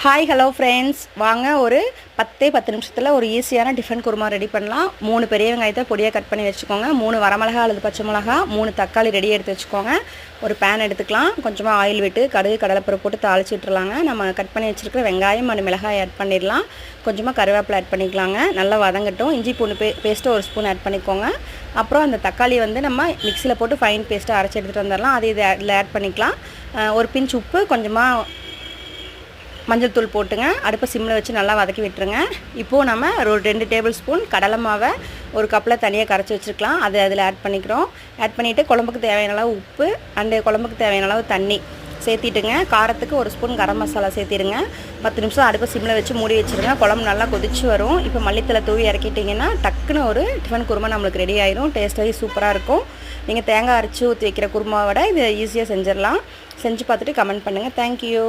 Hi hello friends, வாங்க ஒரு 10 நிமிஷத்தில் ஒரு ஈஸியான டிஃபன் குருமா ரெடி பண்ணலாம். 3 பெரிய வெங்காயத்தை பொடியாக கட் பண்ணி வச்சுக்கோங்க. 3 வரமிளகா அல்லது பச்சை மிளகா, 3 தக்காளி ரெடி எடுத்து வச்சுக்கோங்க. ஒரு பேன் எடுத்துக்கலாம். கொஞ்சமாக ஆயில் விட்டு கடுகு கடலைப்பருப்பு போட்டு தாளிச்சு விட்டுறலாங்க. நம்ம கட் பண்ணி வச்சுருக்கிற வெங்காயம் மற்றும் மிளகாய் ஆட் பண்ணிடலாம். கொஞ்சமாக கருவேப்பிலை ஆட் பண்ணிக்கலாங்க. நல்லா வதங்கட்டும். இஞ்சி பூண்டு பேஸ்ட்டு ஒரு ஸ்பூன் ஆட் பண்ணிக்கோங்க. அப்புறம் அந்த தக்காளி நம்ம மிக்சியில் போட்டு ஃபைன் பேஸ்ட்டாக அரைச்சி எடுத்துகிட்டு வந்துடலாம். அது இதில் ஆட் பண்ணிக்கலாம். ஒரு பிஞ்ச் உப்பு, கொஞ்சமாக மஞ்சள் தூள் போட்டுங்க. அடுப்பை சிம்மில் வச்சு நல்லா வதக்கி விட்டுருங்க. இப்போது நம்ம ஒரு 2 டேபிள் ஸ்பூன் கடலை மாவை ஒரு கப்பில் தனியாக கரைச்சி வச்சுருக்கலாம். அது அதில் ஆட் பண்ணிக்கிறோம். ஆட் பண்ணிவிட்டு குழம்புக்கு தேவையான அளவு உப்பு அண்டு குழம்புக்கு தேவையான அளவு தண்ணி சேர்த்திட்டுங்க. காரத்துக்கு ஒரு ஸ்பூன் கரம் மசாலா சேர்த்திடுங்க. 10 நிமிஷம் அடுப்பை சிம்மில் வச்சு மூடி வச்சுருங்க. குழம்பு நல்லா கொதிச்சு வரும். இப்போ மல்லித்தலை தூவி இறக்கிட்டிங்கன்னா டக்குன்னு ஒரு டிஃபன் குருமா நம்மளுக்கு ரெடி ஆயிரும். டேஸ்ட்டாகி சூப்பராக இருக்கும். நீங்கள் தேங்காய் அரைச்சி ஊற்றி வைக்கிற குருமாவோட இதை ஈஸியாக செஞ்சிடலாம். செஞ்சு பார்த்துட்டு கமெண்ட் பண்ணுங்கள். தேங்க்யூ.